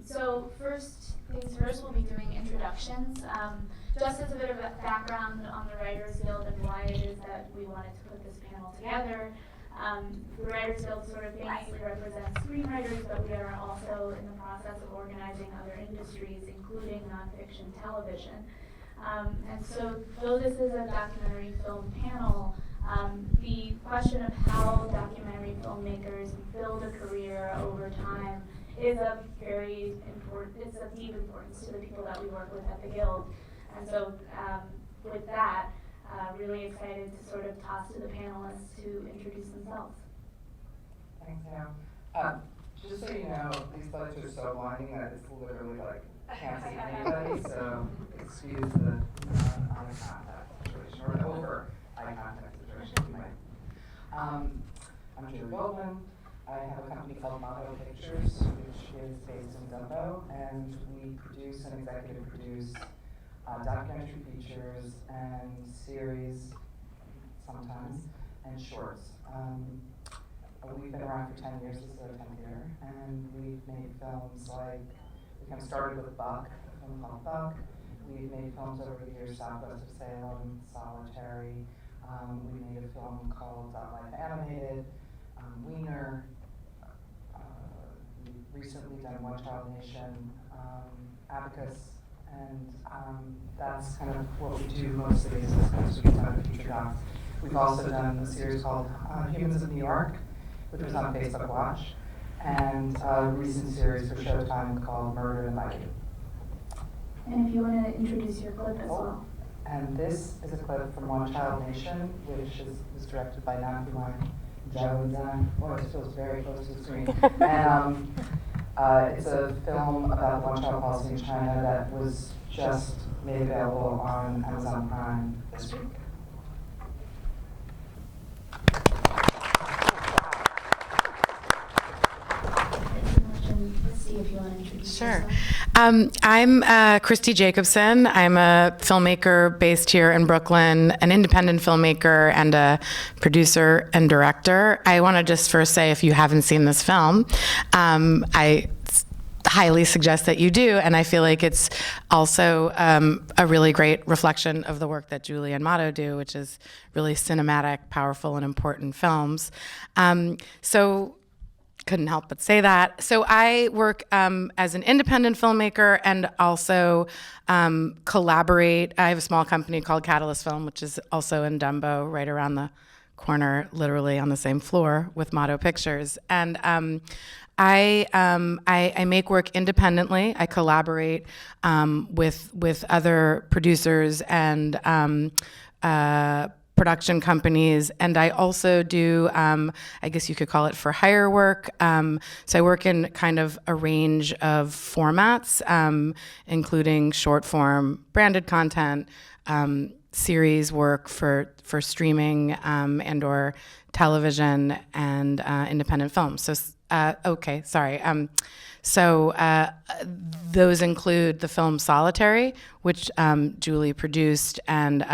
So first things first, we'll be doing introductions. Just as a bit of a background on the Writers Guild and why it is that we wanted to put this panel together. The Writers Guild sort of famously represents screenwriters, but we are also in the process of organizing other industries, including nonfiction television. And so though this is a documentary film panel, the question of how documentary filmmakers build a career over time is of very important, it's of deep importance to the people that we work with at the Guild. And so with that, really excited to sort of toss to the panelists to introduce themselves. Thanks, Sam. Just so you know, these lights are so blinding that it's literally like, can't see anybody, so excuse the eye contact situation, or the over eye contact situation you might. I'm Julie Goldman. I have a company called Motto Pictures, which is based in Dumbo, and we produce and executive produce documentary features and series, sometimes, and shorts. We've been around for 10 years, this is our 10th year, and we've made films like, we kind of started with Buck, a film called Buck. We've made films over the years, Southwest of Salem, Solitary. We made a film called Life Animated, Wiener. We've recently done One Child Nation, Abacus, and that's kind of what we do mostly is this kind of sweet time feature docs. We've also done a series called Humans of New York, which was on Facebook Watch, and a recent series for Showtime called Murder and Life. And if you want to introduce your clip as well. And this is a clip from One Child Nation, which was directed by Nafi Zumwalt. Oh, it feels very close to the screen. And it's a film about the one-child policy in China that was just made available on Amazon Prime this week. If you want to introduce Sure. yourself. I'm Kristi Jacobson. I'm a filmmaker based here in Brooklyn, an independent filmmaker and a producer and director. I want to just first say, if you haven't seen this film, I highly suggest that you do, and I feel like it's also a really great reflection of the work that Julie and Motto do, which is really cinematic, powerful, and important films. So couldn't help but say that. So I work as an independent filmmaker and also collaborate. I have a small company called Catalyst Film, which is also in Dumbo, right around the corner, literally on the same floor with Motto Pictures. And I make work independently. I collaborate with other producers and production companies, and I also do, I guess you could call it for hire work. So I work in kind of a range of formats, including short form branded content, series work for streaming and or television, and independent films. So okay, sorry. So those include the film Solitary, which Julie produced and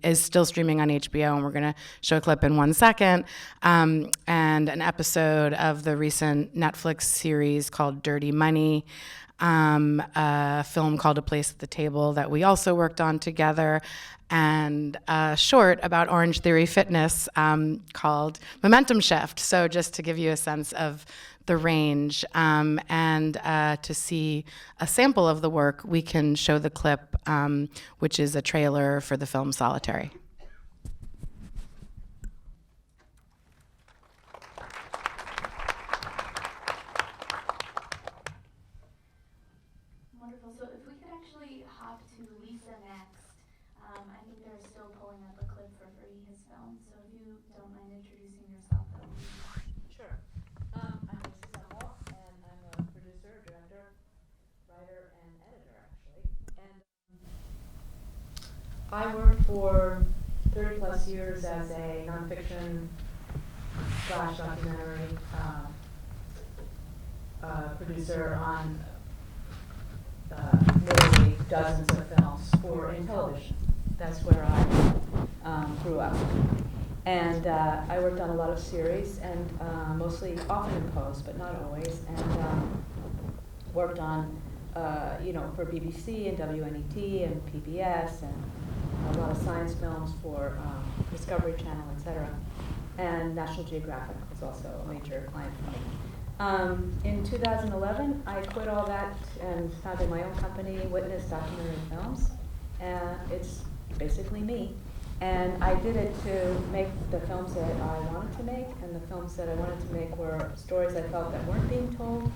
is still streaming on HBO, and we're going to show a clip in 1 second, and an episode of the recent Netflix series called Dirty Money, a film called A Place at the Table that we also worked on together, and a short about Orange Theory Fitness called Momentum Shift. So just to give you a sense of the range, and to see a sample of the work, we can show the clip, which is a trailer for the film Solitary. Wonderful. So if we could actually hop to Lisa next. I think they're still pulling up a clip for Farihah's film. So if you don't mind introducing yourself. Sure. I'm Lise Zumwalt, and I'm a producer, director, writer, and editor, actually. And I worked for 30 plus years as a nonfiction / documentary producer on literally dozens of films in television. That's where I grew up. And I worked on a lot of series, and mostly, often in post, but not always. And worked on, for BBC and WNET and PBS and a lot of science films for Discovery Channel, etc. And National Geographic was also a major client for me. In 2011, I quit all that and founded my own company, Witness Documentary Films. It's basically me. And I did it to make the films that I wanted to make, and the films that I wanted to make were stories I felt that weren't being told.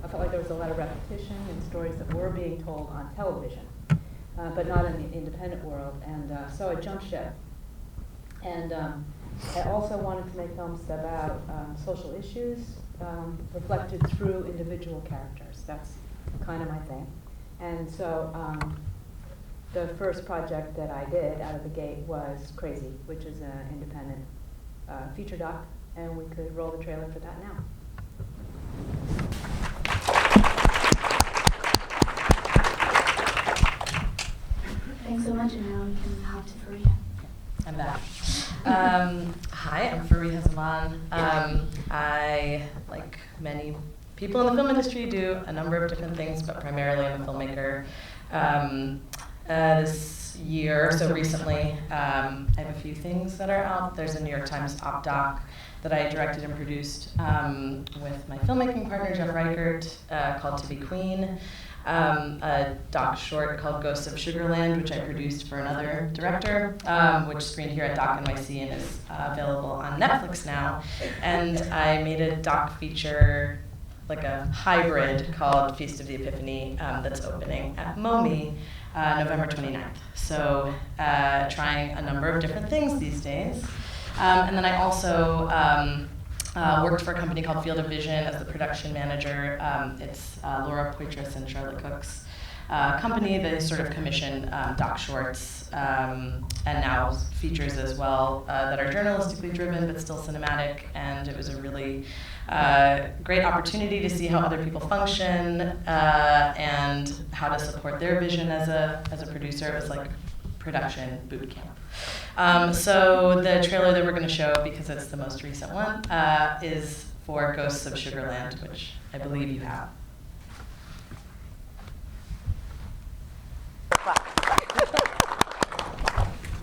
I felt like there was a lot of repetition in stories that were being told on television, but not in the independent world. And so I jumped ship. And I also wanted to make films about social issues reflected through individual characters. That's kind of my thing. And so the first project that I did out of the gate was Crazy, which is an independent feature doc, and we could roll the trailer for that now. Thanks so much, and now we can hop to Farihah. I'm back. Hi, I'm Farihah Zaman. I, like many people in the film industry, do a number of different things, but primarily I'm a filmmaker. This year, so recently, I have a few things that are out. There's a New York Times op doc that I directed and produced with my filmmaking partner, Jeff Reichert, called To Be Queen. A doc short called Ghosts of Sugarland, which I produced for another director, which screened here at Doc NYC and is available on Netflix now. And I made a doc feature, like a hybrid, called Feast of the Epiphany, that's opening at MoMI November 29th. So trying a number of different things these days. And then I also worked for a company called Field of Vision as the production manager. It's Laura Poitras and Charlotte Cook's company. They sort of commission doc shorts and now features as well that are journalistically driven but still cinematic. And it was a really great opportunity to see how other people function and how to support their vision as a producer. It was like production boot camp. So the trailer that we're going to show, because it's the most recent one, is for Ghosts of Sugarland, which I believe you have.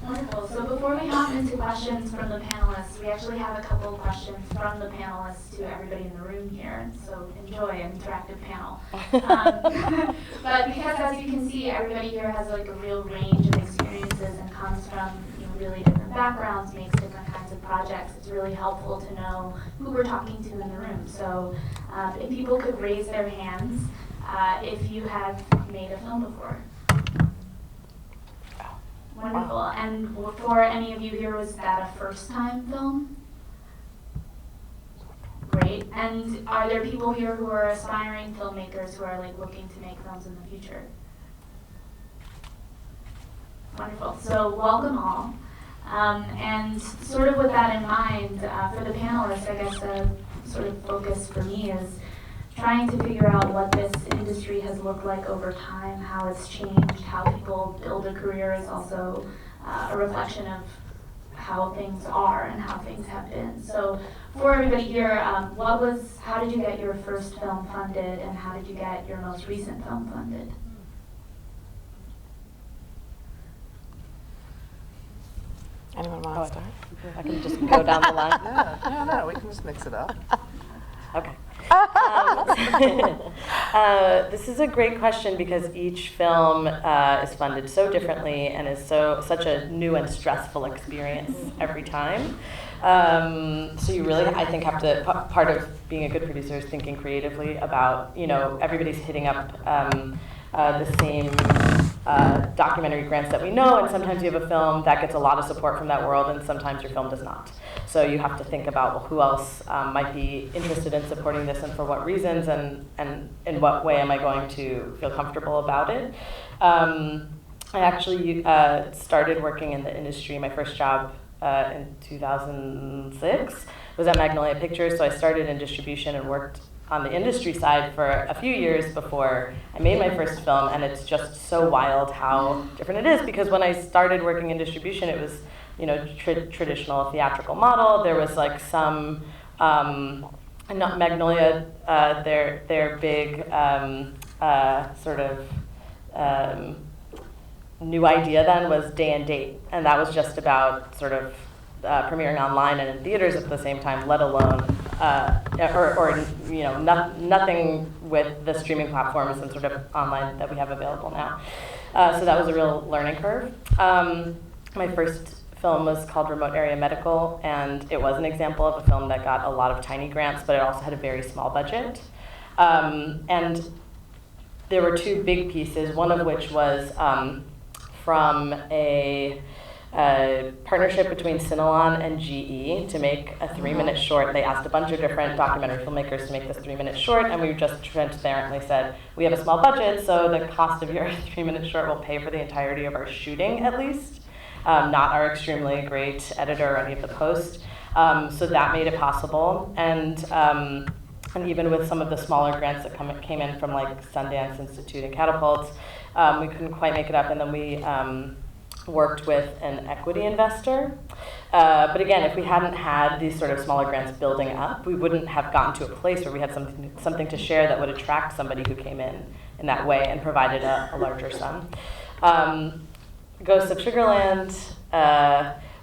Wonderful. So before we hop into questions from the panelists, we actually have a couple of questions from the panelists to everybody in the room here. So enjoy an interactive panel. But because, as you can see, everybody here has like a real range of experiences and comes from really different backgrounds, makes different kinds of projects. It's really helpful to know who we're talking to in the room. So if people could raise their hands if you have made a film before. Wonderful. And for any of you here, was that a first-time film? Great. And are there people here who are aspiring filmmakers who are like looking to make films in the future? Wonderful. So welcome all. And sort of with that in mind, for the panelists, I guess the sort of focus for me is trying to figure out what this industry has looked like over time, how it's changed, how people build a career is also a reflection of how things are and how things have been. So for everybody here, how did you get your first film funded, and how did you get your most recent film funded? Anyone want to start? I can just go down the line. No, we can just mix it up. Okay. This is a great question because each film is funded so differently and is such a new and stressful experience every time. So you really, I think, have to, part of being a good producer is thinking creatively about, everybody's hitting up the same documentary grants that we know, and sometimes you have a film that gets a lot of support from that world, and sometimes your film does not. So you have to think about, well, who else might be interested in supporting this, and for what reasons, and in what way am I going to feel comfortable about it. I actually started working in the industry. My first job in 2006 was at Magnolia Pictures, so I started in distribution and worked on the industry side for a few years before I made my first film, and it's just so wild how different it is, because when I started working in distribution, it was, traditional theatrical model. There was like some and not Magnolia, their big sort of new idea then was day and date, and that was just about sort of premiering online and in theaters at the same time, let alone nothing with the streaming platforms and sort of online that we have available now. So that was a real learning curve. My first film was called Remote Area Medical, and it was an example of a film that got a lot of tiny grants, but it also had a very small budget. And there were two big pieces, one of which was from a partnership between Cinelon and GE to make a 3-minute short. They asked a bunch of different documentary filmmakers to make this 3-minute short, and we just transparently said, we have a small budget, so the cost of your 3-minute short will pay for the entirety of our shooting, at least, not our extremely great editor or any of the post. So that made it possible. And even with some of the smaller grants that came in from like Sundance Institute and Catapults, we couldn't quite make it up, and then we worked with an equity investor. But again, if we hadn't had these sort of smaller grants building up, we wouldn't have gotten to a place where we had something to share that would attract somebody who came in that way and provided a larger sum. Ghosts of Sugarland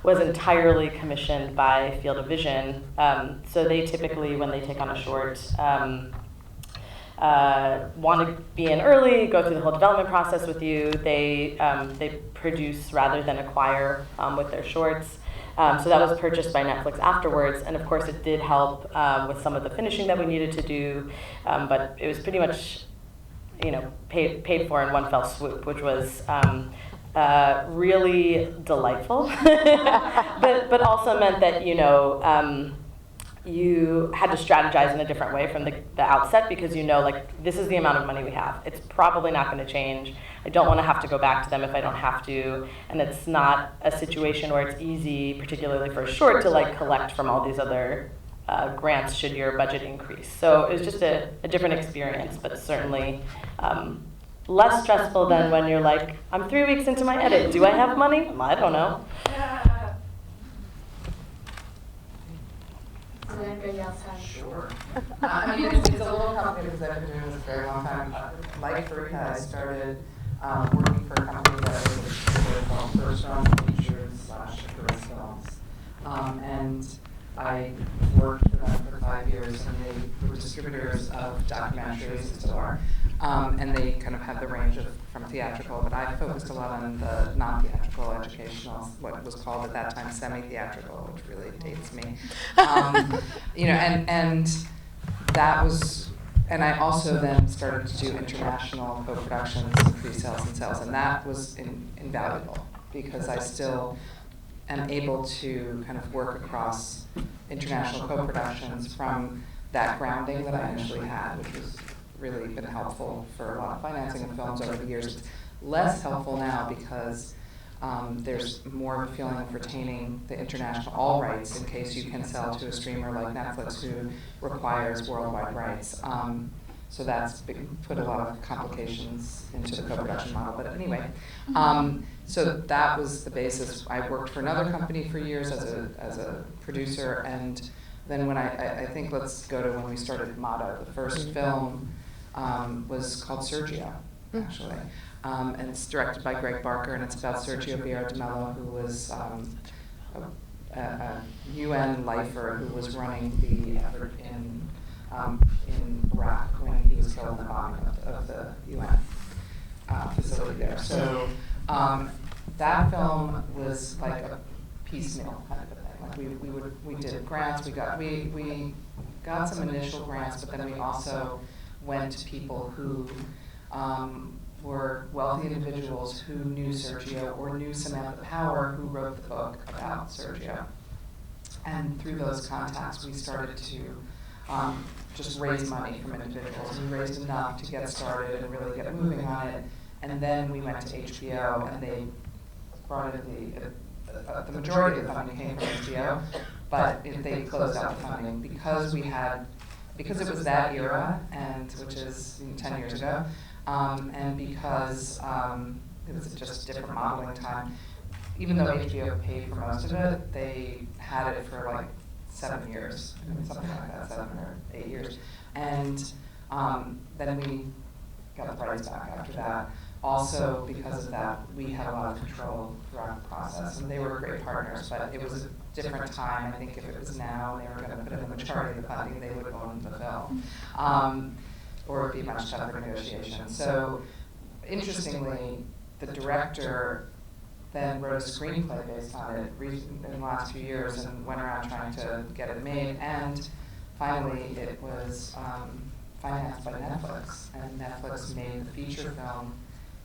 was entirely commissioned by Field of Vision. So they typically, when they take on a short, want to be in early, go through the whole development process with you. They produce rather than acquire with their shorts. So that was purchased by Netflix afterwards, and of course it did help with some of the finishing that we needed to do, but it was pretty much, paid for in one fell swoop, which was really delightful, but also meant that you had to strategize in a different way from the outset, because this is the amount of money we have. It's probably not going to change. I don't want to have to go back to them if I don't have to, and it's not a situation where it's easy, particularly for a short, to collect from all these other grants should your budget increase. So it was just a different experience, but certainly less stressful than when you're like, I'm 3 weeks into my edit. Do I have money? I don't know. Sure. It's a little complicated because I've been doing this a very long time. Like Farihah, I started working for a company that was a distributor called First Run Features / Tourist Films. And I worked for them for 5 years, and they were distributors of documentaries, and still are. And they kind of had the range from theatrical, but I focused a lot on the non-theatrical, educational, what was called at that time semi-theatrical, which really dates me. And that was, and I also then started to do international co-productions and pre-sales and sales, and that was invaluable because I still am able to kind of work across international co-productions from that grounding that I initially had, which was really been helpful for a lot of financing of films over the years. It's less helpful now because there's more of a feeling of retaining the international all rights in case you can sell to a streamer like Netflix who requires worldwide rights. So that's put a lot of complications into the co-production model. But anyway, so that was the basis. I worked for another company for years as a producer, and then when I think let's go to when we started Motto. The first film was called Sergio, actually. And it's directed by Greg Barker, and it's about Sergio Vieira de Mello, who was a UN lifer who was running the effort in Iraq when he was killed in the bombing of the UN facility there. So that film was like a piecemeal kind of a thing. Like we did grants, we got some initial grants, but then we also went to people who were wealthy individuals who knew Sergio or knew Samantha Power, who wrote the book about Sergio. And through those contacts, we started to just raise money from individuals. We raised enough to get started and really get moving on it. And then we went to HBO, and they brought in the majority of the funding came from HBO, but they closed out the funding because it was that era, and which is 10 years ago, and because it was just a different modeling time. Even though HBO paid for most of it, they had it for like 7 years, something like that, 7 or 8 years. And then we got the rights back after that. Also, because of that, we had a lot of control throughout the process, and they were great partners, but it was a different time. I think if it was now, they were going to put in the majority of the funding, they would own the film. Or it would be a much tougher negotiation. So, interestingly, the director then wrote a screenplay based on it in the last few years and went around trying to get it made, and finally it was financed by Netflix, and Netflix made the feature film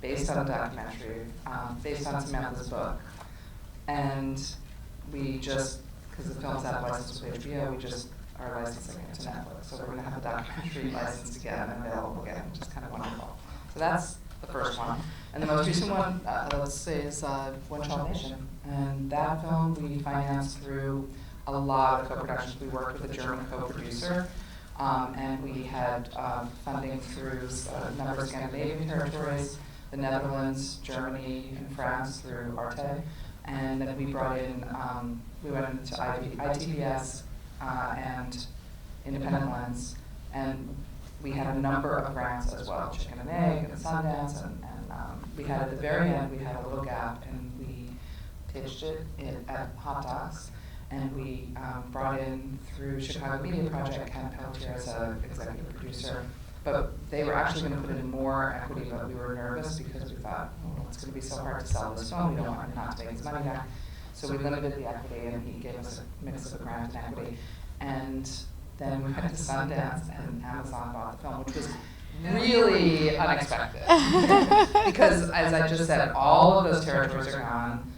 based on a documentary, based on Samantha's book. And we just, because the film's out of license with HBO, we just are licensing it to Netflix. So we're going to have a documentary licensed again and available again, which is kind of wonderful. So that's the first one. And the most recent one, let's say, is One Child Nation. And that film we financed through a lot of co-productions. We worked with a German co-producer. And we had funding through a number of Scandinavian territories, the Netherlands, Germany, and France through Arte. And then we brought in, we went into ITBS and Independent Lens, and we had a number of grants as well, Chicken and Egg and Sundance, and we had at the very end, we had a little gap, and we pitched it at Hot Docs. And we brought in, through Chicago Media Project, Ken Pelletier as an executive producer. But they were actually going to put in more equity, but we were nervous because we thought, oh, it's going to be so hard to sell this film. We don't want him not to make his money back. So we limited the equity, and he gave us a mix of a grant and equity. And then we went to Sundance, and Amazon bought the film, which was really unexpected. Because, as I just said, all of those territories are gone,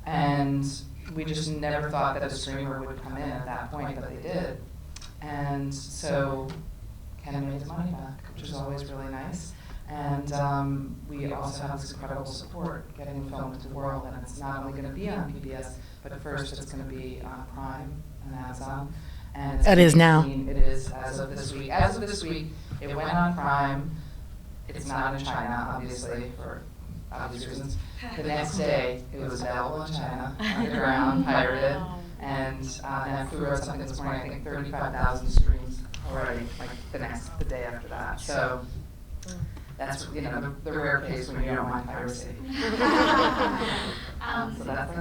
and we just never thought that a streamer would come in at that point, but they did. And so Ken made his money back, which is always really nice. And we also have this incredible support getting the film into the world, and it's not only going to be on PBS, but first it's going to be on Prime and Amazon. And it's It is now. It is as of this week. As of this week, it went on Prime. It's not in China, obviously, for obvious reasons. The next day, it was available in China, underground, pirated, and Netflix wrote something this morning, I think 35,000 streams already, like the day after that. So that's, the rare case when you don't want piracy. So that's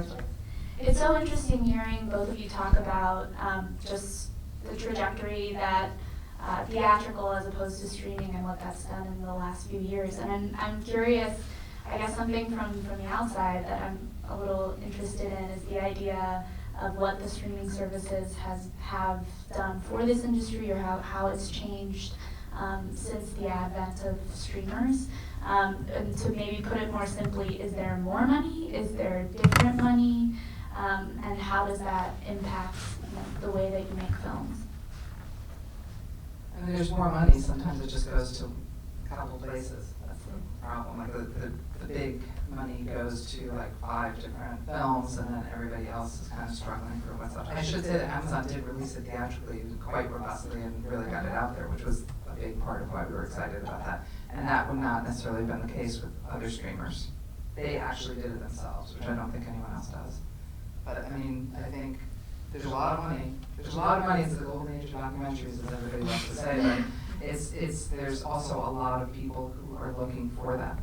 It's so interesting hearing both of you talk about just the trajectory that theatrical as opposed to streaming and what that's done in the last few years. And I'm curious, I guess something from the outside that I'm a little interested in is the idea of what the streaming services have done for this industry, or how it's changed since the advent of streamers. And to maybe put it more simply, is there more money? Is there different money? And how does that impact the way that you make films? I mean, there's more money. Sometimes it just goes to a couple places. That's the problem. Like the big money goes to like 5 different films, and then everybody else is kind of struggling for what's up. I should say that Amazon did release it theatrically quite robustly and really got it out there, which was a big part of why we were excited about that. And that would not necessarily have been the case with other streamers. They actually did it themselves, which I don't think anyone else does. But I mean, I think there's a lot of money. There's a lot of money. It's the golden age of documentaries, as everybody loves to say. But there's also a lot of people who are looking for that.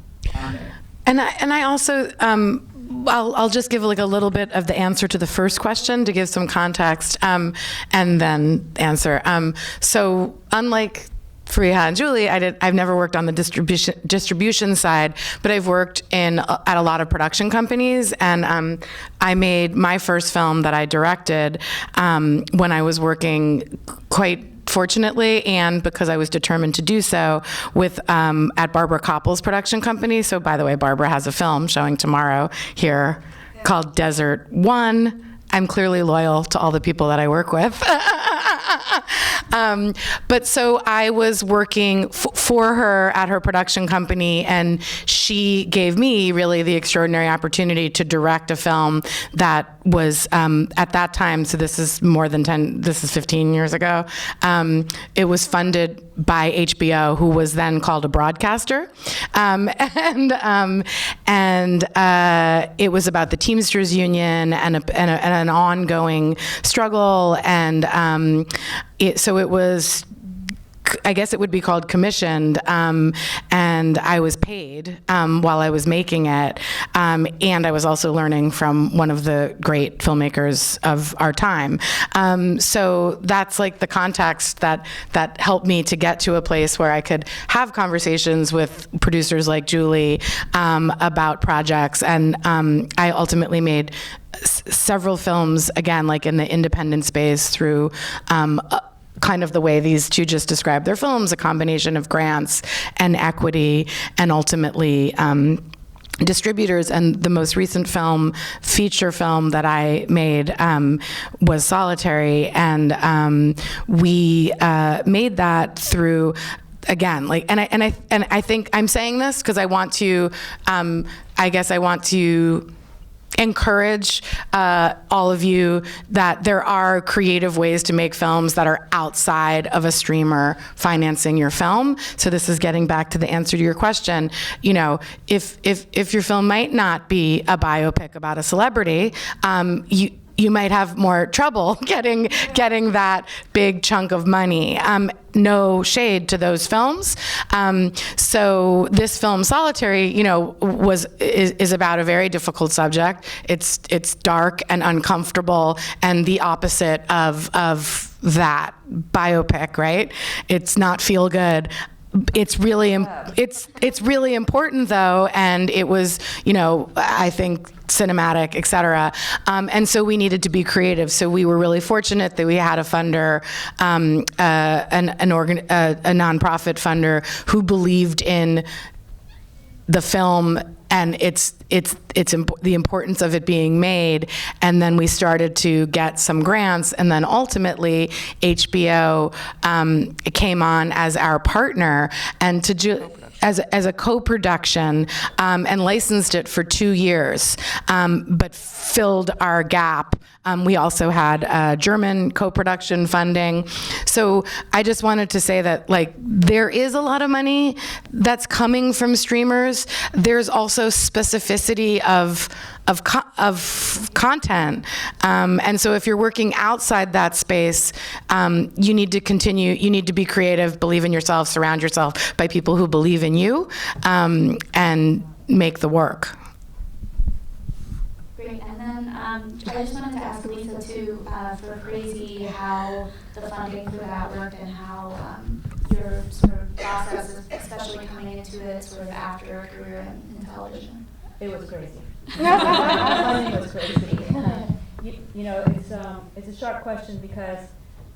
And I also, I'll just give like a little bit of the answer to the first question to give some context, and then answer. So unlike Farihah and Julie, I've never worked on the distribution side, but I've worked at a lot of production companies, and I made my first film that I directed when I was working quite fortunately, and because I was determined to do so, with at Barbara Koppel's production company. So by the way, Barbara has a film showing tomorrow here called Desert One. I'm clearly loyal to all the people that I work with. But so I was working for her at her production company, and she gave me really the extraordinary opportunity to direct a film that was, at that time, so this is 15 years ago, it was funded by HBO, who was then called a broadcaster. It was about the Teamsters Union and an ongoing struggle. So it was, I guess it would be called commissioned, and I was paid while I was making it, and I was also learning from one of the great filmmakers of our time. So that's like the context that helped me to get to a place where I could have conversations with producers like Julie about projects, and I ultimately made several films, again, like in the independent space through kind of the way these two just described their films, a combination of grants and equity, and ultimately distributors. And the most recent feature film that I made was Solitary, and we made that through, again, like, and I think I'm saying this because I want to, I guess I want to encourage all of you that there are creative ways to make films that are outside of a streamer financing your film. So this is getting back to the answer to your question. You know, if your film might not be a biopic about a celebrity, you might have more trouble getting that big chunk of money. No shade to those films. So this film, Solitary, you know, is about a very difficult subject. It's dark and uncomfortable, and the opposite of that biopic, right? It's not feel good. It's really it's really important though, and it was, you know, I think cinematic, et cetera. And so we needed to be creative. So we were really fortunate that we had a funder, a nonprofit funder who believed in the film and the importance of it being made. And then we started to get some grants, and then ultimately HBO came on as our partner and as a co-production, and licensed it for 2 years, but filled our gap. We also had German co-production funding. So I just wanted to say that, like, there is a lot of money that's coming from streamers. There's also specificity of content. And so if you're working outside that space, you need to be creative, believe in yourself, surround yourself by people who believe in you, and make the work. Great, and then I just wanted to ask Lisa too, for Crazy, how the funding for that worked and how your sort of process, especially coming into it sort of after a career in television. It was crazy. It was crazy. You know, it's a sharp question because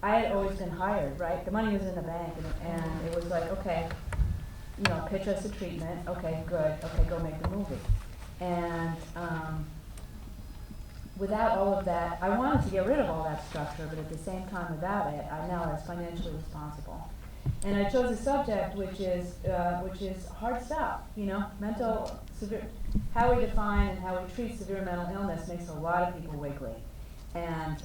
I had always been hired, right? The money was in the bank, and it was like, okay, you know, pitch us a treatment. Okay, good. Okay, go make the movie. And without all of that, I wanted to get rid of all that structure, but at the same time, without it, I now was financially responsible. And I chose a subject which is hard stuff. You know, how we define and how we treat severe mental illness makes a lot of people wiggly. And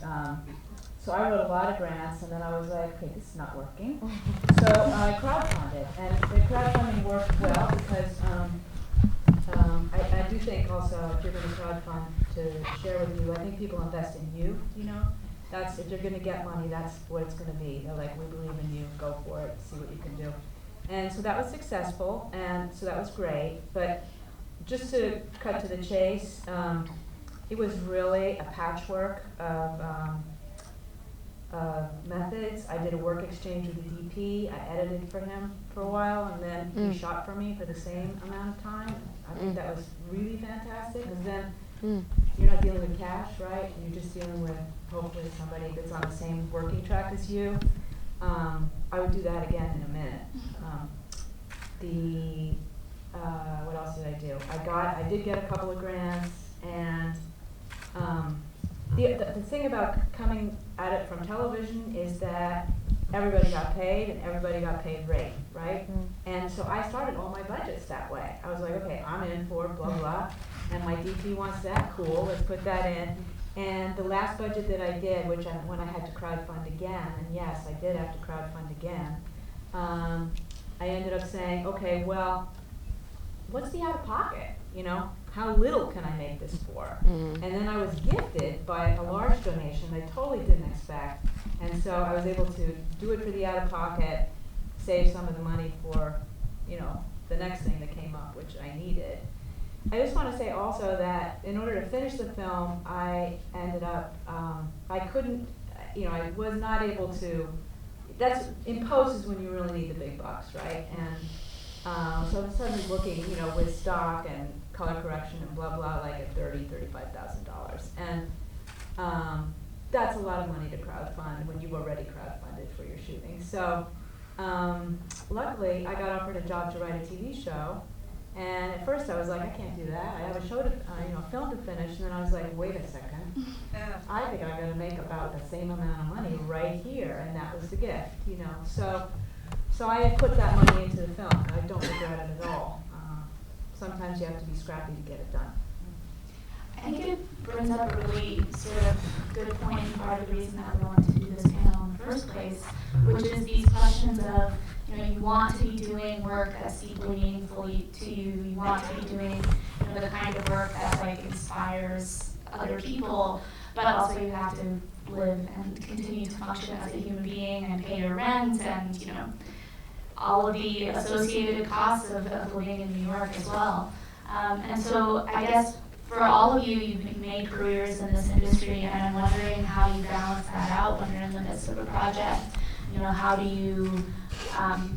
so I wrote a lot of grants, and then I was like, okay, this is not working. So I crowdfunded, and the crowdfunding worked well because I do think also if you're going to crowdfund to share with you, I think people invest in you. You know, that's if you're going to get money, that's what it's going to be. They're like, we believe in you, go for it, see what you can do. And so that was successful, and so that was great. But just to cut to the chase, it was really a patchwork of methods. I did a work exchange with the DP. I edited for him for a while, and then he shot for me for the same amount of time. I think that was really fantastic, because then you're not dealing with cash, right? You're just dealing with, hopefully, somebody that's on the same working track as you. I would do that again in a minute. What else did I do? I did get a couple of grants, and the thing about coming at it from television is that everybody got paid and everybody got paid rate, right? And so I started all my budgets that way. I was like, okay, I'm in for blah, blah, and my DP wants that, cool, let's put that in. And the last budget that I did, when I had to crowdfund again, and yes, I did have to crowdfund again, I ended up saying, okay, well, what's the out-of-pocket, you know? How little can I make this for? And then I was gifted by a large donation I totally didn't expect. And so I was able to do it for the out-of-pocket, save some of the money for, you know, the next thing that came up, which I needed. I just want to say also that in order to finish the film, I ended up, I couldn't, you know, I was not able to, in post is when you really need the big bucks, right? And so I started looking, you know, with stock and color correction and blah, blah, like at $35,000. And that's a lot of money to crowdfund when you've already crowdfunded for your shooting. So luckily, I got offered a job to write a TV show. And at first I was like, I can't do that. I have a show to, you know, film to finish. And then I was like, wait a second. I think I'm going to make about the same amount of money right here. And that was the gift, you know. So I had put that money into the film. And I don't regret it at all. Sometimes you have to be scrappy to get it done. I think it brings up a really sort of good point and part of the reason that we wanted to do this panel in the first place, which is these questions of, you know, you want to be doing work that's deeply meaningful to you. You want to be doing, you know, the kind of work that like inspires other people, but also you have to live and continue to function as a human being and pay your rent and, you know, all of the associated costs of living in New York as well. And so I guess for all of you, you've made careers in this industry, and I'm wondering how you balance that out when you're in the midst of a project. You know, how do you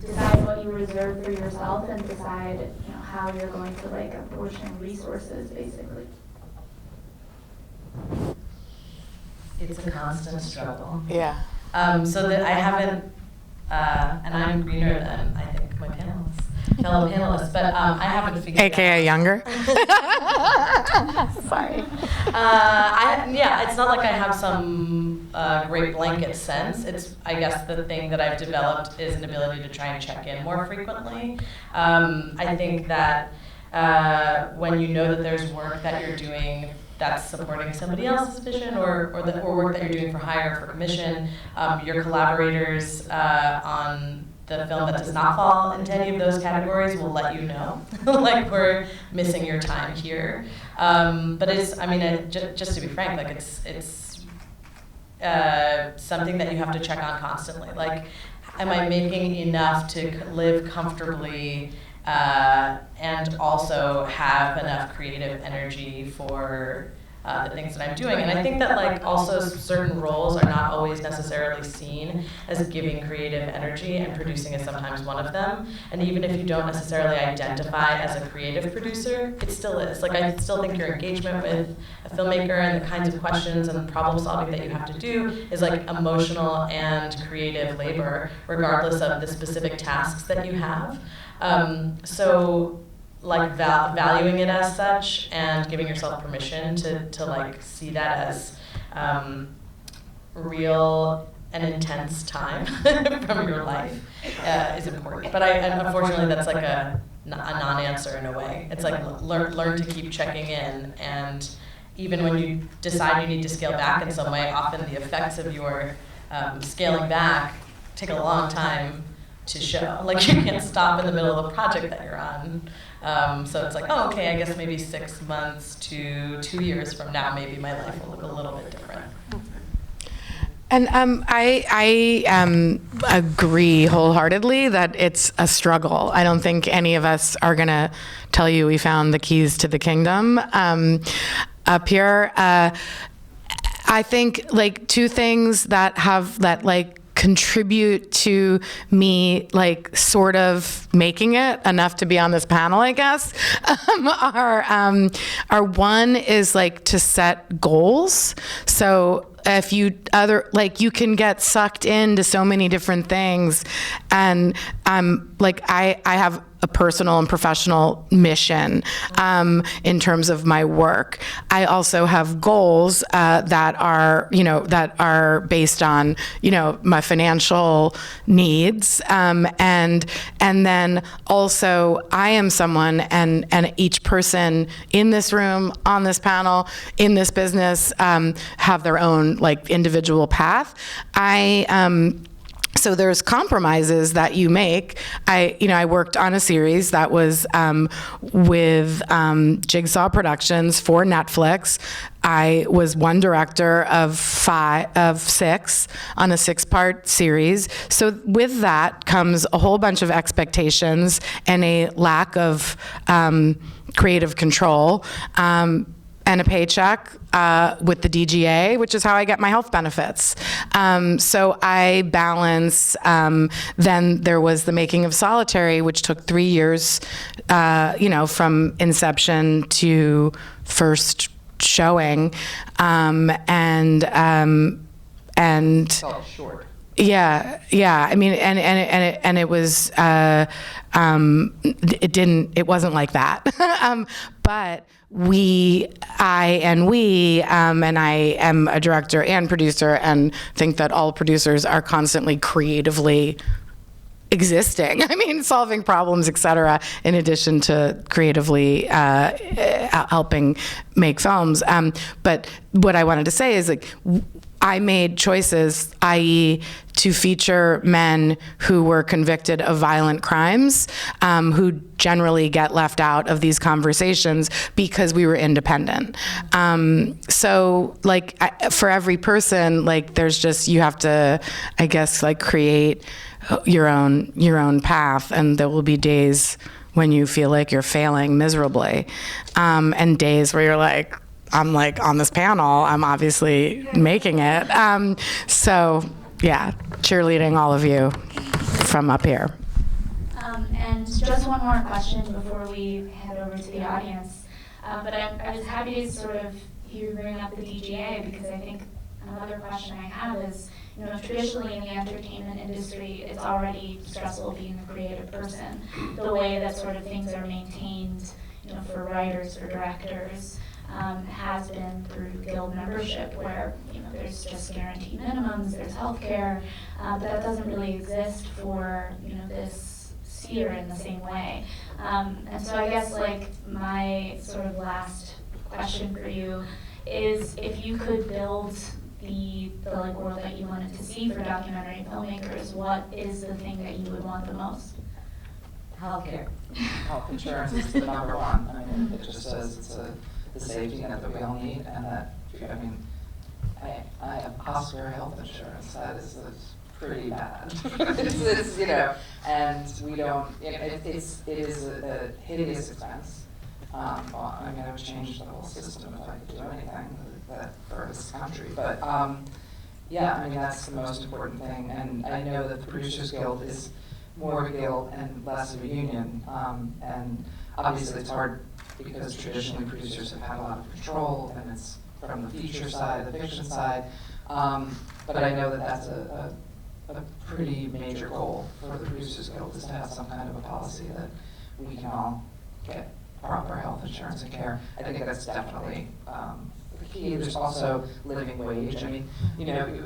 decide what you reserve for yourself and decide, you know, how you're going to like apportion resources, basically? It's a constant struggle. Yeah. So that I haven't, and I'm greener than I think my fellow panelists, but I haven't figured AKA out. younger. Sorry. It's not like I have some great blanket sense. It's, I guess, the thing that I've developed is an ability to try and check in more frequently. I think that when you know that there's work that you're doing that's supporting somebody else's vision or work that you're doing for hire, for commission, your collaborators on the film that does not fall into any of those categories will let you know, like we're missing your time here. But it's, I mean, just to be frank, like it's something that you have to check on constantly. Like, am I making enough to live comfortably and also have enough creative energy for the things that I'm doing? And I think that like also certain roles are not always necessarily seen as giving creative energy, and producing is sometimes one of them. And even if you don't necessarily identify as a creative producer, it still is. Like, I still think your engagement with a filmmaker and the kinds of questions and problem solving that you have to do is like emotional and creative labor, regardless of the specific tasks that you have. So like valuing it as such and giving yourself permission to like see that as real and intense time from your life is important. But unfortunately that's like a non-answer in a way. It's like learn to keep checking in, and even when you decide you need to scale back in some way, often the effects of your scaling back take a long time to show. Like, you can't stop in the middle of the project that you're on. So it's like, oh, okay, I guess maybe 6 months to 2 years from now, maybe my life will look a little bit different. And I agree wholeheartedly that it's a struggle. I don't think any of us are going to tell you we found the keys to the kingdom up here. I think like two things that contribute to me like sort of making it enough to be on this panel, I guess, are one is like to set goals. So if you can get sucked into so many different things, and like I have a personal and professional mission in terms of my work. I also have goals that are, that are based on, my financial needs, and then also I am someone, and each person in this room, on this panel, in this business, have their own like individual path. So there's compromises that you make. I worked on a series that was with Jigsaw Productions for Netflix. I was one director of 6 on a 6-part series. So with that comes a whole bunch of expectations and a lack of creative control. And a paycheck with the DGA, which is how I get my health benefits. So I balance, then there was the making of Solitary, which took 3 years, from inception to first showing. And Felt short. Yeah. I mean, and it was, it wasn't like that. But I am a director and producer, and think that all producers are constantly creatively existing. I mean, solving problems, et cetera, in addition to creatively helping make films. But what I wanted to say is, like, I made choices, i.e. to feature men who were convicted of violent crimes, who generally get left out of these conversations because we were independent. So like for every person, like there's just, you have to, I guess, like create your own path, and there will be days when you feel like you're failing miserably, and days where you're like, I'm like on this panel, I'm obviously making it. So yeah, cheerleading all of you from up here. And just one more question before we head over to the audience. But I was happy to sort of hear you bring up the DGA, because I think another question I have is, traditionally in the entertainment industry, it's already stressful being a creative person. The way that sort of things are maintained, for writers or directors, has been through guild membership, where there's just guaranteed minimums, there's healthcare, but that doesn't really exist for this sphere in the same way. And so I guess like my sort of last question for you is, if you could build the like world that you wanted to see for documentary filmmakers, what is the thing that you would want the most? Healthcare. Health insurance is the number one. I mean, it just says it's the safety net that we all need, and that, I mean, I have Oscar health insurance. That is pretty bad. it's and we don't, it is a hideous expense. Well, I mean, I would change the whole system if I could do anything for this country. But yeah, I mean, that's the most important thing. And I know that the Producers Guild is more of a guild and less of a union. And obviously it's hard because traditionally producers have had a lot of control, and it's from the feature side, the fiction side. But I know that that's a pretty major goal for the Producers Guild, is to have some kind of a policy that we can all get proper health insurance and care. I think that's definitely the key. There's also living wage. I mean,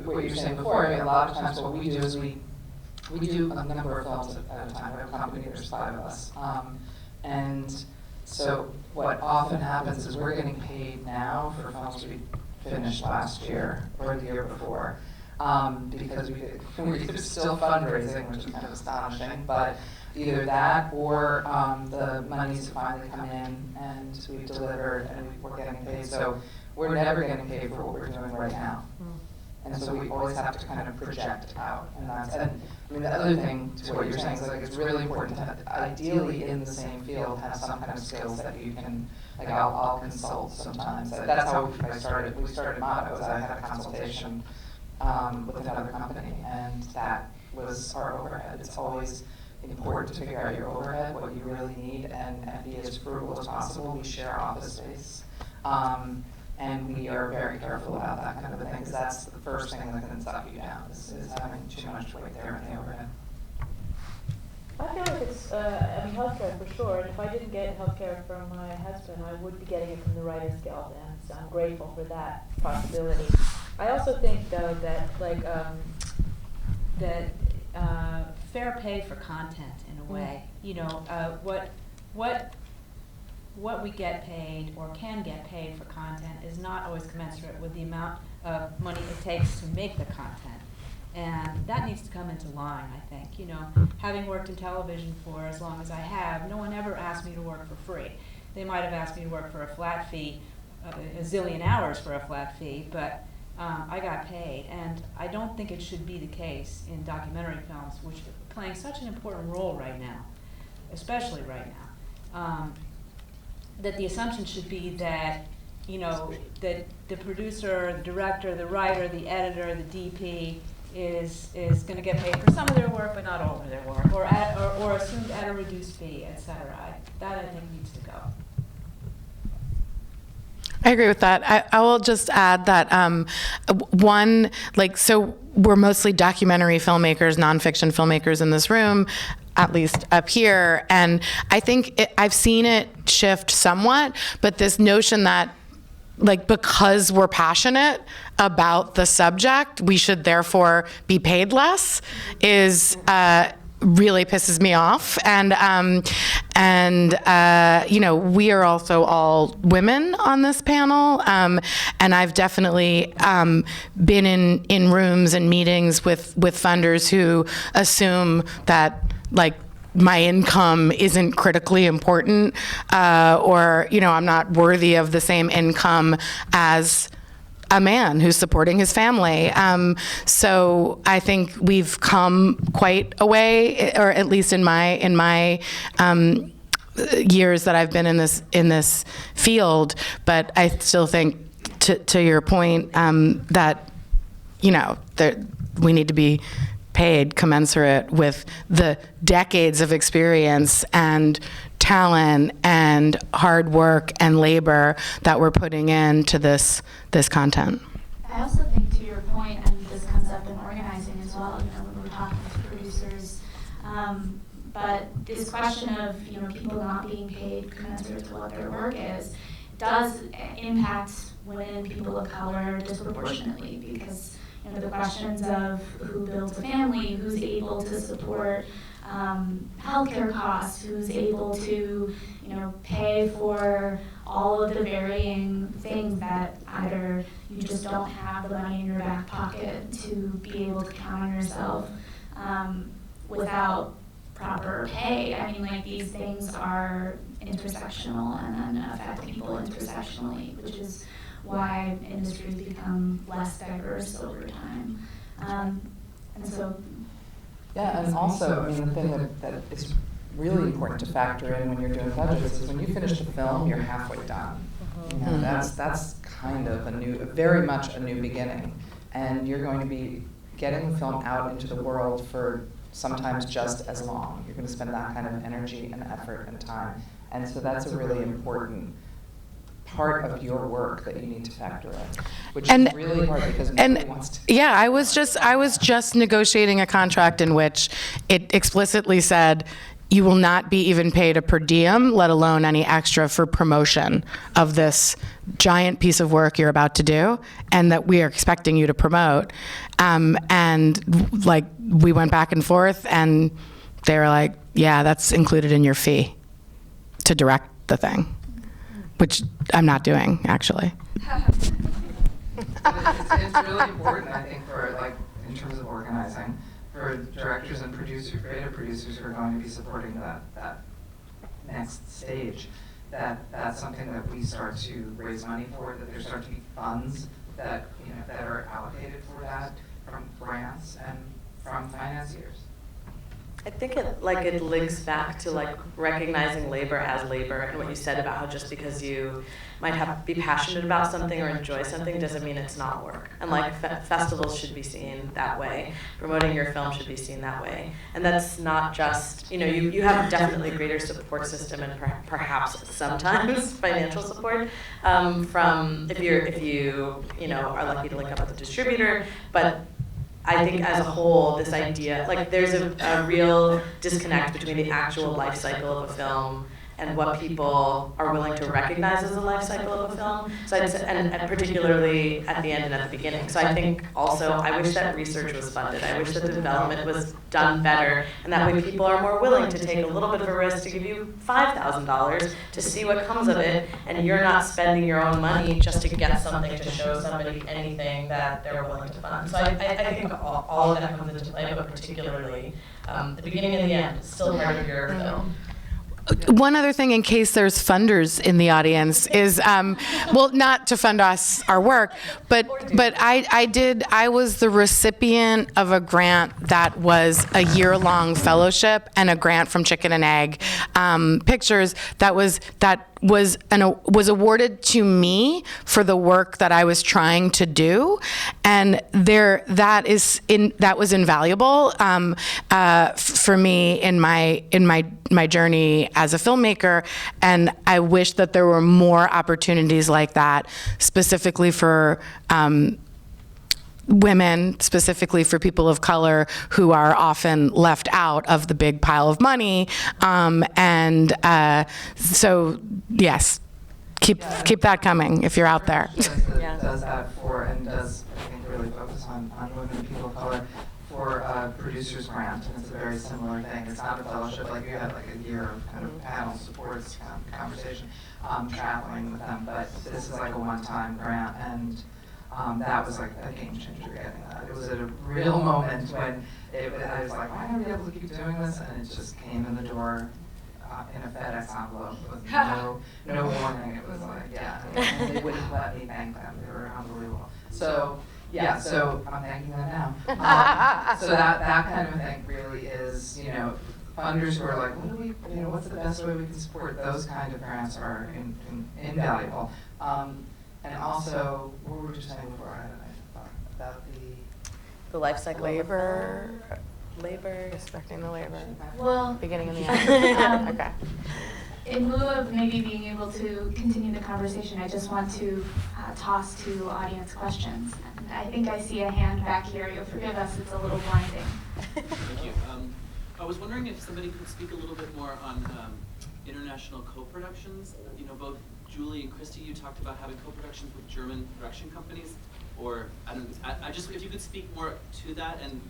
what you were saying before, a lot of times what we do is we do a number of films at a time. We have a company, there's 5 of us. And so what often happens is we're getting paid now for films we finished last year or the year before, because we're still fundraising, which is kind of astonishing. But either that or the money's finally come in and we've delivered and we're getting paid. So we're never getting paid for what we're doing right now. And so we always have to kind of project out. And I mean, the other thing to what you're saying is, like, it's really important to have, ideally in the same field, have some kind of skills that you can, like, I'll consult sometimes. That's how we started Motto, is I had a consultation with another company, and that was our overhead. It's always important to figure out your overhead, what you really need, and be as frugal as possible. We share office space. And we are very careful about that kind of a thing, because that's the first thing that can suck you down, is having too much weight there in the overhead. I feel like it's, healthcare for sure, and if I didn't get healthcare from my husband, I would be getting it from the Writers Guild, and so I'm grateful for that possibility. I also think, though, that, fair pay for content, in a way, what we get paid or can get paid for content is not always commensurate with the amount of money it takes to make the content. And that needs to come into line, I think. Having worked in television for as long as I have, no one ever asked me to work for free. They might have asked me to work for a flat fee, a zillion hours for a flat fee, but I got paid. And I don't think it should be the case in documentary films, which are playing such an important role right now, especially right now, that the assumption should be that, that the producer, the director, the writer, the editor, the DP, is going to get paid for some of their work, but not all of their work, or assumed at a reduced fee, etc. That I think needs to go. I agree with that. I will just add that so we're mostly documentary filmmakers, nonfiction filmmakers in this room, at least up here, and I think I've seen it shift somewhat, but this notion that because we're passionate about the subject, we should therefore be paid less is really pisses me off. And we are also all women on this panel. And I've definitely been in rooms and meetings with funders who assume that my income isn't critically important, or I'm not worthy of the same income as a man who's supporting his family. So I think we've come quite a way, or at least in my years that I've been in this field. But I still think, to your point, that we need to be paid commensurate with the decades of experience and talent and hard work and labor that we're putting into this content. I also think, to your point, and this comes up in organizing as well, when we're talking to producers, but this question of people not being paid commensurate to what their work is does impact women and people of color disproportionately, because the questions of who builds a family, who's able to support healthcare costs, who's able to, pay for all of the varying things that either you just don't have the money in your back pocket to be able to count on yourself without proper pay. These things are intersectional and affect people intersectionally, which is why industries become less diverse over time. And so... Yeah, and also, the thing that is really important to factor in when you're doing budgets is when you finish the film, you're halfway done. That's kind of very much a new beginning. And you're going to be getting the film out into the world for sometimes just as long. You're going to spend that kind of energy and effort and time. And so that's a really important part of your work that you need to factor in, which is really hard because nobody wants to. Yeah, I was just negotiating a contract in which it explicitly said you will not be even paid a per diem, let alone any extra for promotion of this giant piece of work you're about to do, and that we are expecting you to promote. And we went back and forth, and they were like, yeah, that's included in your fee to direct the thing, which I'm not doing, actually. It's really important, I think, for in terms of organizing, for directors and producers, creative producers who are going to be supporting that next stage, that's something that we start to raise money for, that there start to be funds that that are allocated for that from grants and from financiers. I think it links back to recognizing labor as labor, and what you said about how just because you might be passionate about something or enjoy something doesn't mean it's not work. And festivals should be seen that way. Promoting your film should be seen that way. And that's not just, you have definitely a greater support system and perhaps sometimes financial support from if you are lucky to link up with a distributor, but I think as a whole, this idea, like there's a real disconnect between the actual life cycle of a film and what people are willing to recognize as the life cycle of a film. So I'd say, and particularly at the end and at the beginning. So I think also, I wish that research was funded. I wish that the development was done better, and that way people are more willing to take a little bit of a risk to give you $5,000 to see what comes of it, and you're not spending your own money just to get something to show somebody anything that they're willing to fund. So I think all of that comes into play, but particularly the beginning and the end is still part of your film. One other thing, in case there's funders in the audience, is well, not to fund us our work, but I was the recipient of a grant that was a year-long fellowship and a grant from Chicken and Egg Pictures that was awarded to me for the work that I was trying to do, and that was invaluable for me in my journey as a filmmaker, and I wish that there were more opportunities like that, specifically for women, specifically for people of color who are often left out of the big pile of money. So yes, keep that coming if you're out there. Yeah. Does that for, and does, I think, really focus on women and people of color for a producer's grant, and it's a very similar thing. It's not a fellowship, like you had like a year of kind of panel supports conversation, traveling with them, but this is like a one-time grant, and that was like a game changer getting that. It was at a real moment when I was like, why aren't we able to keep doing this? And it just came in the door in a FedEx envelope with no warning. It was like, yeah, and they wouldn't let me thank them. They were unbelievable. So yeah, so I'm thanking them now. So that kind of thing really is, funders who are like, what do we, what's the best way we can support those kind of grants are invaluable. And also, what were we just saying before? I thought about the life cycle Labor, respecting the labor. Well, Beginning and the end. Okay. in lieu of maybe being able to continue the conversation, I just want to toss to audience questions. And I think I see a hand back here. You'll forgive us, it's a little blinding. Thank you. I was wondering if somebody could speak a little bit more on international co-productions. Both Julie and Kristi, you talked about having co-productions with German production companies, or I just, if you could speak more to that and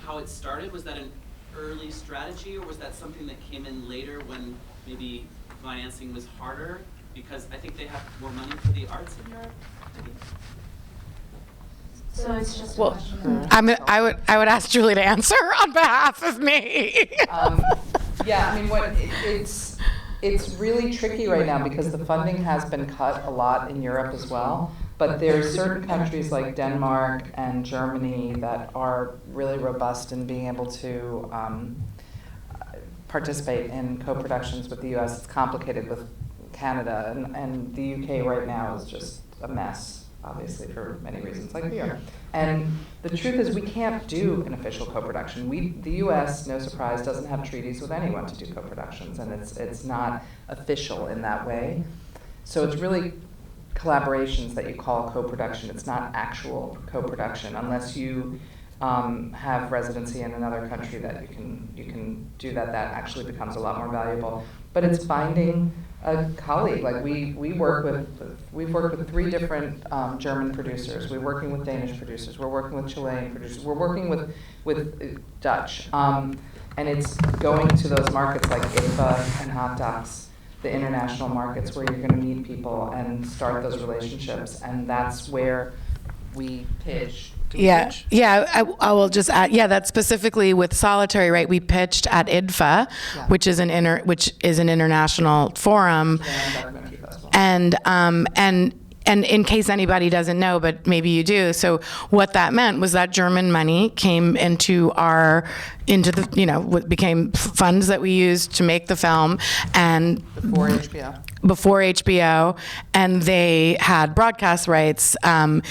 how it started. Was that an early strategy, or was that something that came in later when maybe financing was harder? Because I think they have more money for the arts in Europe. So it's just a Well, question. I would ask Julie to answer on behalf of me. Yeah, I mean, it's really tricky right now because the funding has been cut a lot in Europe as well. But there's certain countries like Denmark and Germany that are really robust in being able to participate in co-productions with the US. It's complicated with Canada, and the UK right now is just a mess, obviously, for many reasons, like we are. And the truth is, we can't do an official co-production. The US, no surprise, doesn't have treaties with anyone to do co-productions, and it's not official in that way. So it's really collaborations that you call co-production. It's not actual co-production unless you have residency in another country that you can do that. That actually becomes a lot more valuable. But it's finding a colleague. Like we've worked with 3 different German producers. We're working with Danish producers. We're working with Chilean producers. We're working with Dutch. And it's going to those markets like IFA and Hot Docs, the international markets where you're going to meet people and start those relationships. And that's where we pitch. I will just add. Yeah, that's specifically with Solitary, right? We pitched at IDFA, which is an international forum, and in case anybody doesn't know, but maybe you do. So what that meant was that German money came into what became funds that we used to make the film, and before HBO, and they had broadcast rights on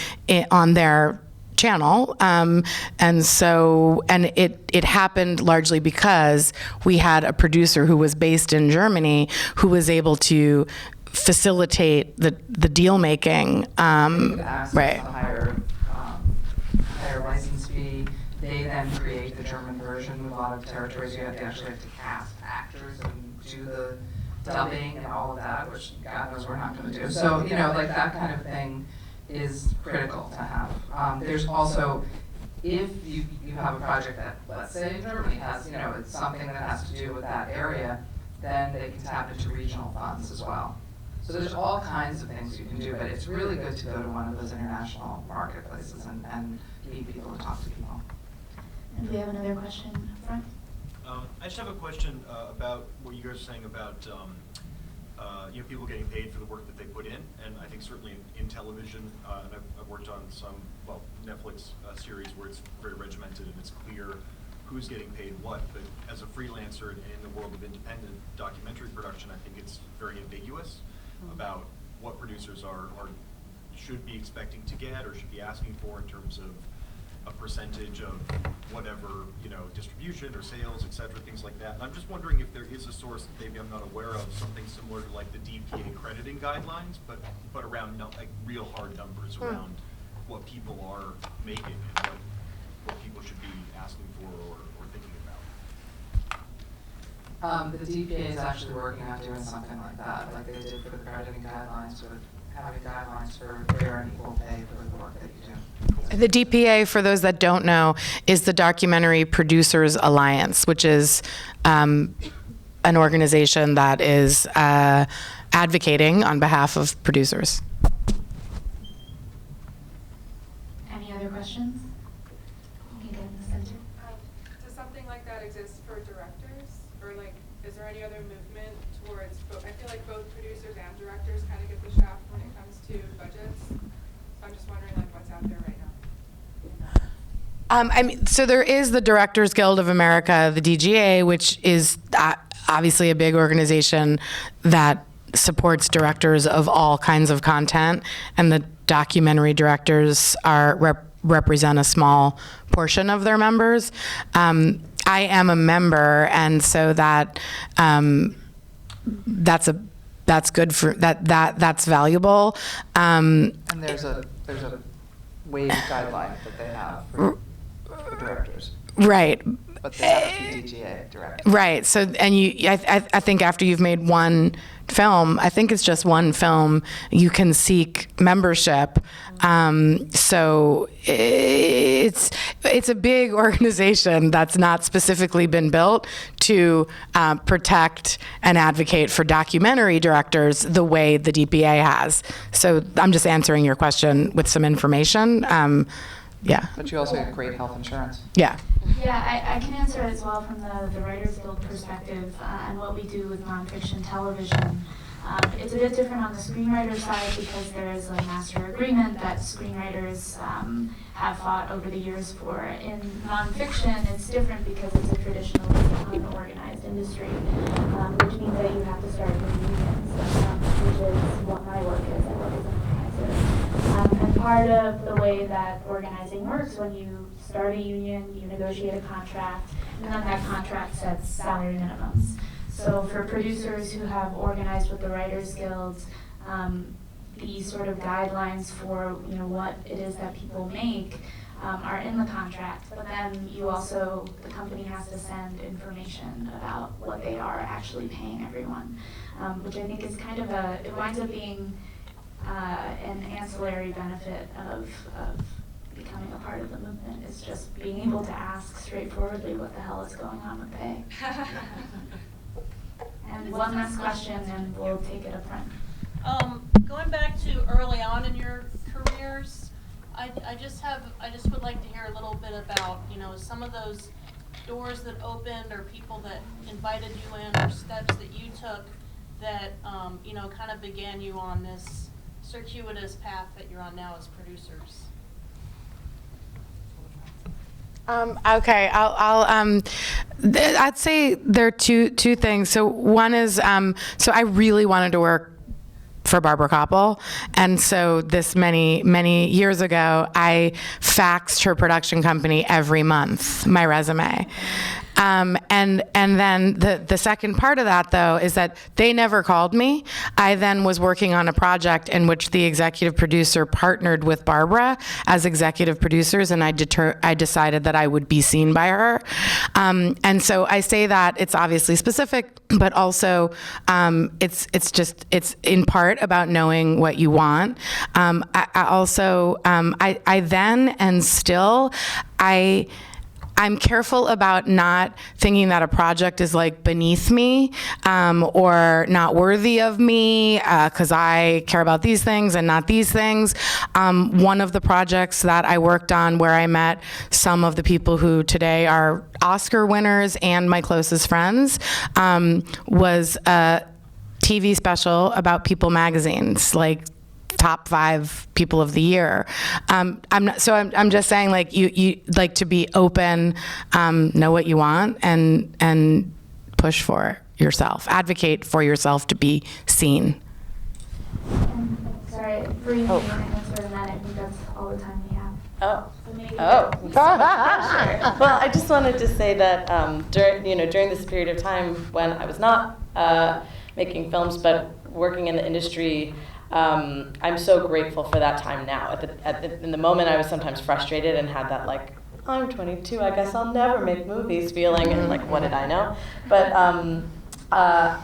their channel, and it happened largely because we had a producer who was based in Germany who was able to facilitate the deal making, right? A higher license fee, can create the German version. With a lot of territories, you actually have to cast actors and do the dubbing and all of that, which God knows we're not going to do. So, like that kind of thing is critical to have. There's also, if you have a project that, let's say Germany has, it's something that has to do with that area, then they can tap into regional funds as well. So there's all kinds of things you can do, but it's really good to go to one of those international marketplaces and meet people and talk to people. And we have another question up front. I just have a question about what you guys are saying about people getting paid for the work that they put in, and I think certainly in television, and I've worked on some Netflix series where it's very regimented and it's clear who's getting paid what. But as a freelancer and in the world of independent documentary production, I think it's very ambiguous about what producers should be expecting to get or should be asking for in terms of a percentage of whatever, distribution or sales, et cetera, things like that. And I'm just wondering if there is a source that maybe I'm not aware of, something similar to like the DPA crediting guidelines, but around like real hard numbers around what people are making and what people should be asking for or thinking about. The DPA is actually working on doing something like that, like they did for the crediting guidelines, with having guidelines for fair and equal pay for the work that you do. The DPA, for those that don't know, is the Documentary Producers Alliance, which is an organization that is advocating on behalf of producers. Any other questions? You can get in the center. Does something like that exist for directors? Or is there any other movement towards both? I feel like both producers and directors kind of get the shaft when it comes to budgets. So I'm just wondering what's out there right now. So there is the Directors Guild of America, the DGA, which is obviously a big organization that supports directors of all kinds of content, and the documentary directors represent a small portion of their members. I am a member, and so that's good for that's valuable. And there's a wage guideline that they have for directors, Right. but they have to be DGA directors. Right. So, and I think after you've made one film, I think it's just one film, you can seek membership. So it's a big organization that's not specifically been built to protect and advocate for documentary directors the way the DPA has. So I'm just answering your question with some information. Yeah. But you also have great health insurance. Yeah. Yeah, I can answer as well from the Writers Guild perspective and what we do with nonfiction television. It's a bit different on the screenwriter side because there is a master agreement that screenwriters have fought over the years for. In nonfiction, it's different because it's a traditionally unorganized industry, which means that you have to start with unions, which is what my work is. I work as an organizer. And part of the way that organizing works, when you start a union, you negotiate a contract, and then that contract sets salary minimums. So for producers who have organized with the Writers Guild, these sort of guidelines for what it is that people make are in the contract. But then the company has to send information about what they are actually paying everyone, which I think is kind of it winds up being an ancillary benefit of becoming a part of the movement, is just being able to ask straightforwardly what the hell is going on with pay. And one last question, and we'll take it up front. Going back to early on in your careers, I just would like to hear a little bit about some of those doors that opened, or people that invited you in, or steps that you took that kind of began you on this circuitous path that you're on now as producers. Okay, I'd say there are two things. So one is, so I really wanted to work for Barbara Koppel, and so this many years ago, I faxed her production company every month my resume. And then the second part of that, though, is that they never called me. I then was working on a project in which the executive producer partnered with Barbara as executive producers, and I decided that I would be seen by her. And so I say that it's obviously specific, but also it's in part about knowing what you want. I then and still, I'm careful about not thinking that a project is like beneath me or not worthy of me because I care about these things and not these things. One of the projects that I worked on where I met some of the people who today are Oscar winners and my closest friends was a TV special about People magazines, like top 5 people of the year. I'm just saying, like, you like to be open, know what you want, and push for yourself, advocate for yourself to be seen. Sorry, briefly, I answer that. I think that's all the time we have. Oh. So maybe Sure. Well, I just wanted to say that during this period of time when I was not making films but working in the industry, I'm so grateful for that time now. In the moment, I was sometimes frustrated and had that, like, I'm 22, I guess I'll never make movies feeling, and like, what did I know? But I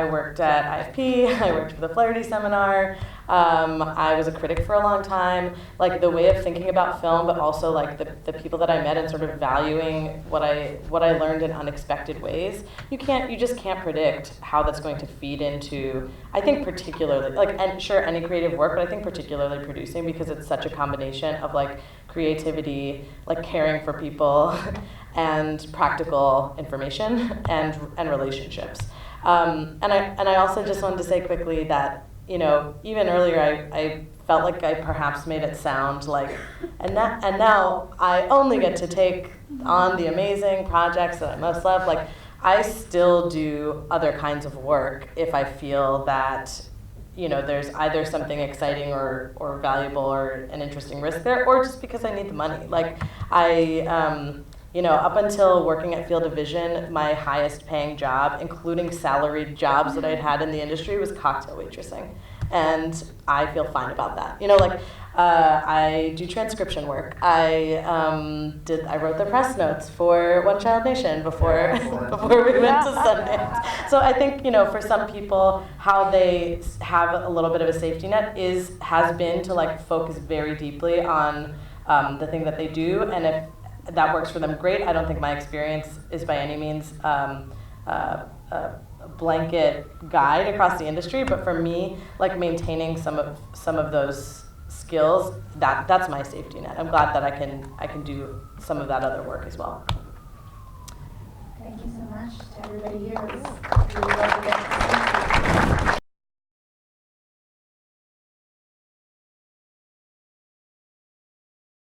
worked at IFP, I worked for the Farihah Seminar, I was a critic for a long time. Like, the way of thinking about film, but also like the people that I met and sort of valuing what I learned in unexpected ways. You just can't predict how that's going to feed into, I think particularly, like, and sure, any creative work, but I think particularly producing, because it's such a combination of like creativity, like caring for people, and practical information and relationships. And I also just wanted to say quickly that, even earlier I felt like I perhaps made it sound like, and now I only get to take on the amazing projects that I most love. Like, I still do other kinds of work if I feel that, there's either something exciting or valuable or an interesting risk there, or just because I need the money. Like, up until working at Field of Vision, my highest paying job, including salaried jobs that I'd had in the industry, was cocktail waitressing. And I feel fine about that. I do transcription work. I wrote the press notes for One Child Nation before we went to Sundance. So I think, for some people, how they have a little bit of a safety net has been to like focus very deeply on the thing that they do, and if that works for them, great. I don't think my experience is by any means a blanket guide across the industry, but for me, like maintaining some of those skills, that's my safety net. I'm glad that I can do some of that other work as well. Thank you so much to everybody here. It was really well done.